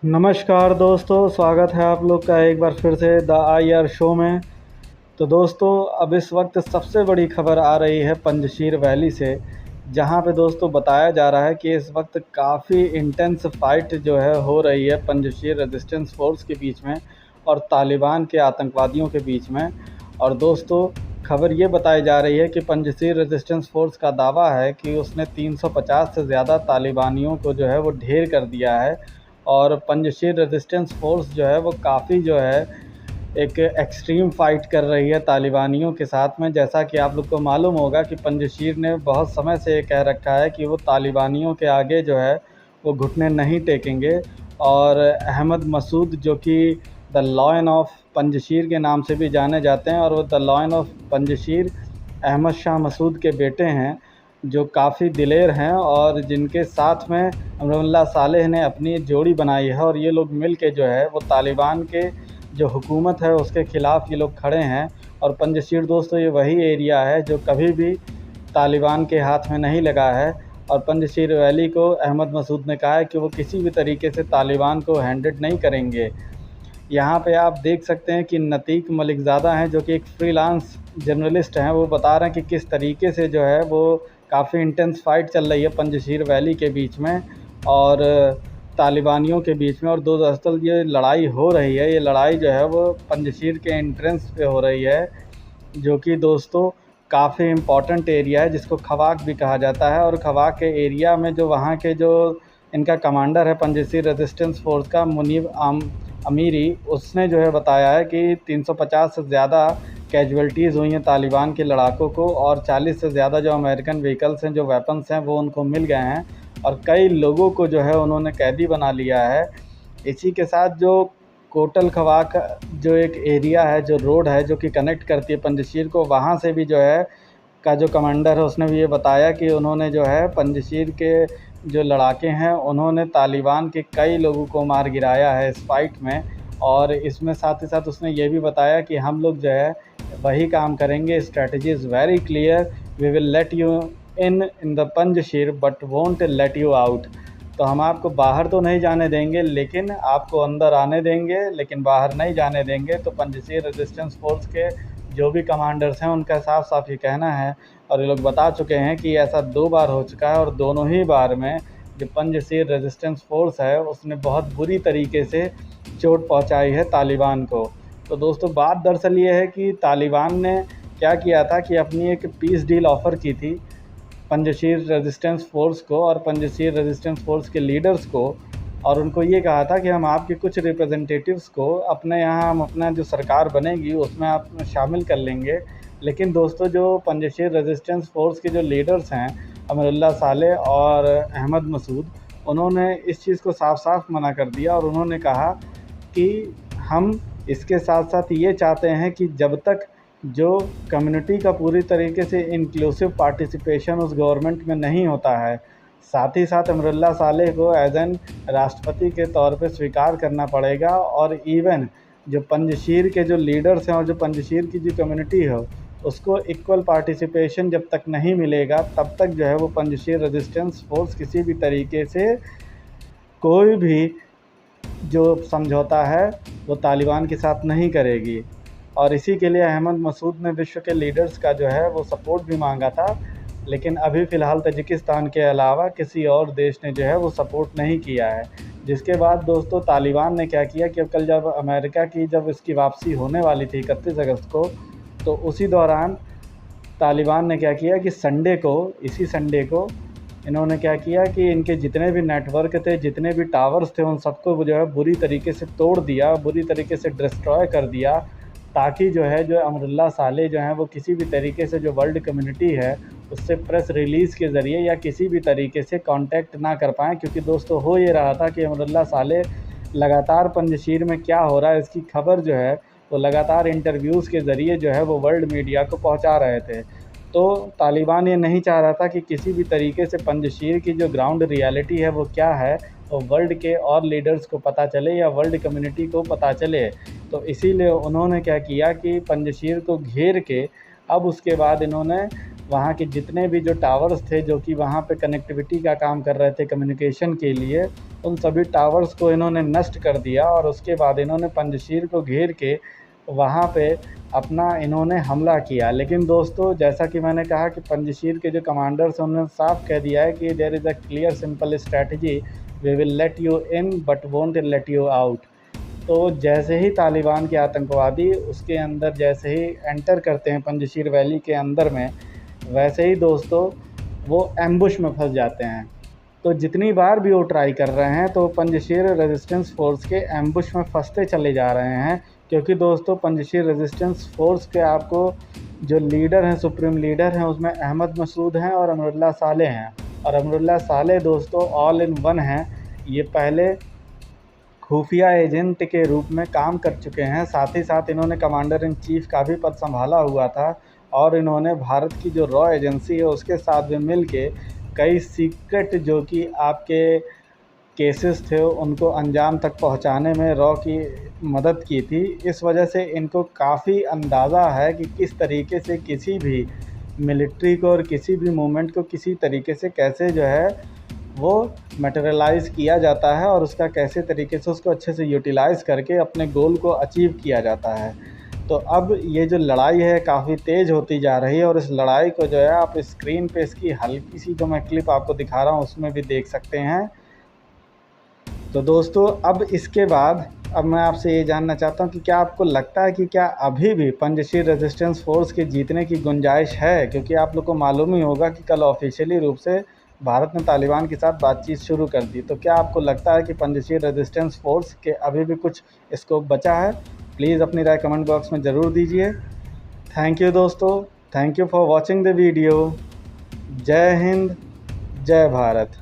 नमस्कार दोस्तों, स्वागत है आप लोग का एक बार फिर से द IR शो में। तो दोस्तों, अब इस वक्त सबसे बड़ी खबर आ रही है पंजशीर वैली से, जहां पे दोस्तों बताया जा रहा है कि इस वक्त काफ़ी इंटेंस फाइट जो है हो रही है पंजशीर रेजिस्टेंस फोर्स के बीच में और तालिबान के आतंकवादियों के बीच में। और दोस्तों, खबर ये बताई जा रही है कि पंजशीर रेजिस्टेंस फोर्स का दावा है कि उसने 350 से ज़्यादा तालिबानियों को जो है वो ढेर कर दिया है। और पंजशीर रेजिस्टेंस फोर्स जो है वो काफ़ी जो है एक एक्सट्रीम फ़ाइट कर रही है तालिबानियों के साथ में। जैसा कि आप लोग को मालूम होगा कि पंजशीर ने बहुत समय से ये कह रखा है कि वो तालिबानियों के आगे जो है वो घुटने नहीं टेकेंगे। और अहमद मसूद, जो कि द लॉयन ऑफ पंजशीर के नाम से भी जाने जाते हैं, और वो the lion of Panjshir Ahmad Shah Massoud के बेटे हैं, जो काफ़ी दिलेर हैं और जिनके साथ में अमरुल्लाह सालेह ने अपनी जोड़ी बनाई है। और ये लोग मिल के जो है वो तालिबान के जो हुकूमत है उसके ख़िलाफ़ ये लोग खड़े हैं। और पंजशीर दोस्तों, ये वही एरिया है जो कभी भी तालिबान के हाथ में नहीं लगा है। और पंजशीर वैली को अहमद मसूद ने कहा है कि वो किसी भी तरीके से तालिबान को हैंडेड नहीं करेंगे। यहाँ पे आप देख सकते हैं कि नतीक मलिकज़ादा हैं, जो कि एक फ्रीलांस जर्नलिस्ट हैं। वो बता रहे हैं कि किस तरीके से जो है वो काफ़ी इंटेंस फाइट चल रही है पंजशीर वैली के बीच में और तालिबानियों के बीच में। और दो दरअसल ये लड़ाई हो रही है, ये लड़ाई जो है वो पंजशीर के एंट्रेंस पे हो रही है, जो कि दोस्तों काफ़ी इम्पॉर्टेंट एरिया है, जिसको खवाक भी कहा जाता है। और खवाक के एरिया में जो वहाँ के जो इनका कमांडर है पंजशीर रेजिस्टेंस फोर्स का, मुनीब अमीरी, उसने जो है बताया है कि 350 से ज़्यादा कैजुअल्टीज़ हुई हैं तालिबान के लड़ाकों को, और 40 से ज़्यादा जो अमेरिकन व्हीकल्स हैं, जो वेपन्स हैं, वो उनको मिल गए हैं। और कई लोगों को जो है उन्होंने कैदी बना लिया है। इसी के साथ जो कोटल खवाक जो एक एरिया है, जो रोड है जो कि कनेक्ट करती है पंजशीर को, वहाँ से भी जो है का जो कमांडर है उसने भी ये बताया कि उन्होंने जो है पंजशीर के जो लड़ाके हैं उन्होंने तालिबान के कई लोगों को मार गिराया है इस फाइट में। और इसमें साथ ही साथ उसने ये भी बताया कि हम लोग जो है वही काम करेंगे, strategy is very clear, we will let you in the Panjshir but won't let you out. तो हम आपको बाहर तो नहीं जाने देंगे, लेकिन आपको अंदर आने देंगे, लेकिन बाहर नहीं जाने देंगे। तो पंजशीर रेजिस्टेंस फोर्स के जो भी कमांडर्स हैं उनका साफ साफ ये कहना है, और ये लोग बता चुके हैं कि ऐसा 2 बार हो चुका है, और दोनों ही बार में जो पंजशीर रेजिस्टेंस फोर्स है उसने बहुत बुरी तरीके से चोट पहुंचाई है तालिबान को। तो दोस्तों, बात दरअसल ये है कि तालिबान ने क्या किया था कि अपनी एक पीस डील ऑफ़र की थी पंजशीर रेजिस्टेंस फोर्स को और पंजशीर रेजिस्टेंस फोर्स के लीडर्स को, और उनको ये कहा था कि हम आपके कुछ रिप्रेजेंटेटिव्स को अपने यहाँ, हम अपना जो सरकार बनेगी उसमें आप शामिल कर लेंगे। लेकिन दोस्तों, जो पंजशीर रेजिस्टेंस फोर्स के जो लीडर्स हैं अमरुल्लाह सालेह और अहमद मसूद, उन्होंने इस चीज़ को साफ साफ मना कर दिया। और उन्होंने कहा कि हम इसके साथ साथ ये चाहते हैं कि जब तक जो कम्युनिटी का पूरी तरीके से इंक्लूसिव पार्टिसिपेशन उस गवर्नमेंट में नहीं होता है, साथ ही साथ अमरुल्लाह सालेह को एज एन राष्ट्रपति के तौर पे स्वीकार करना पड़ेगा। और इवन जो पंजशीर के जो लीडर्स हैं और जो पंजशीर की जो कम्युनिटी है उसको इक्वल पार्टिसिपेशन जब तक नहीं मिलेगा, तब तक जो है वो पंजशीर रेजिस्टेंस फोर्स किसी भी तरीके से कोई भी जो समझौता है वो तालिबान के साथ नहीं करेगी। और इसी के लिए अहमद मसूद ने विश्व के लीडर्स का जो है वो सपोर्ट भी मांगा था, लेकिन अभी फ़िलहाल तजिकिस्तान के अलावा किसी और देश ने जो है वो सपोर्ट नहीं किया है। जिसके बाद दोस्तों, तालिबान ने क्या किया कि कल जब अमेरिका की जब इसकी वापसी होने वाली थी 31 अगस्त को, तो उसी दौरान तालिबान ने क्या किया कि इसी संडे को इन्होंने क्या किया कि इनके जितने भी नेटवर्क थे, जितने भी टावर्स थे, उन सबको जो है बुरी तरीके से तोड़ दिया, बुरी तरीके से डिस्ट्रॉय कर दिया, ताकि जो है जो अमरुल्लाह सालेह जो हैं वो किसी भी तरीके से जो वर्ल्ड कम्युनिटी है उससे प्रेस रिलीज़ के ज़रिए या किसी भी तरीके से कांटेक्ट ना कर पाएँ। क्योंकि दोस्तों, हो ये रहा था कि अमरुल्लाह सालेह लगातार पंजशीर में क्या हो रहा है इसकी खबर जो है वो लगातार इंटरव्यूज़ के ज़रिए जो है वो वर्ल्ड मीडिया को पहुंचा रहे थे। तो तालिबान ये नहीं चाह रहा था कि किसी भी तरीके से पंजशीर की जो ग्राउंड रियलिटी है वो क्या है वो वर्ल्ड के और लीडर्स को पता चले या वर्ल्ड कम्युनिटी को पता चले। तो इसीलिए उन्होंने क्या किया कि पंजशीर को घेर के अब उसके बाद इन्होंने वहाँ के जितने भी जो टावर्स थे जो कि वहाँ पे कनेक्टिविटी का काम कर रहे थे कम्युनिकेशन के लिए, उन सभी टावर्स को इन्होंने नष्ट कर दिया और उसके बाद इन्होंने पंजशीर को घेर के वहाँ पे अपना इन्होंने हमला किया। लेकिन दोस्तों, जैसा कि मैंने कहा कि पंजशीर के जो कमांडर्स हैं उन्होंने साफ कह दिया है कि there is a clear simple strategy, we will let you in but won't let you out. तो जैसे ही तालिबान के आतंकवादी उसके अंदर जैसे ही एंटर करते हैं पंजशीर वैली के अंदर में, वैसे ही दोस्तों वो एम्बुश में फंस जाते हैं। तो जितनी बार भी वो ट्राई कर रहे हैं तो पंजशीर रेजिस्टेंस फ़ोर्स के एम्बुश में फंसते चले जा रहे हैं, क्योंकि दोस्तों पंजशीर रेजिस्टेंस फ़ोर्स के आपको जो लीडर हैं, सुप्रीम लीडर हैं, उसमें अहमद मसूद हैं और अमरुल्लाह सालेह हैं। और अमरुल्लाह सालेह दोस्तों ऑल इन वन हैं। ये पहले खुफिया एजेंट के रूप में काम कर चुके हैं, साथ ही साथ इन्होंने कमांडर इन चीफ़ का भी पद संभाला हुआ था और इन्होंने भारत की जो रॉ एजेंसी है उसके साथ भी मिल के कई सीक्रेट जो कि आपके केसेस थे उनको अंजाम तक पहुंचाने में रॉ की मदद की थी। इस वजह से इनको काफ़ी अंदाज़ा है कि किस तरीके से किसी भी मिलिट्री को और किसी भी मूवमेंट को किसी तरीके से कैसे जो है वो मटेरियलाइज़ किया जाता है और उसका कैसे तरीके से उसको अच्छे से यूटिलाइज़ करके अपने गोल को अचीव किया जाता है। तो अब ये जो लड़ाई है काफ़ी तेज़ होती जा रही है और इस लड़ाई को जो है आप स्क्रीन पे इसकी हल्की सी जो मैं क्लिप आपको दिखा रहा हूँ उसमें भी देख सकते हैं। तो दोस्तों अब इसके बाद अब मैं आपसे ये जानना चाहता हूँ कि क्या आपको लगता है कि क्या अभी भी पंजशीर रेजिस्टेंस फ़ोर्स के जीतने की गुंजाइश है? क्योंकि आप लोग को मालूम ही होगा कि कल ऑफिशियली रूप से भारत ने तालिबान के साथ बातचीत शुरू कर दी। तो क्या आपको लगता है कि पंजशीर रेजिस्टेंस फ़ोर्स के अभी भी कुछ स्कोप बचा है? प्लीज़ अपनी राय कमेंट बॉक्स में ज़रूर दीजिए। थैंक यू दोस्तों, thank you for watching the video. जय हिंद, जय भारत।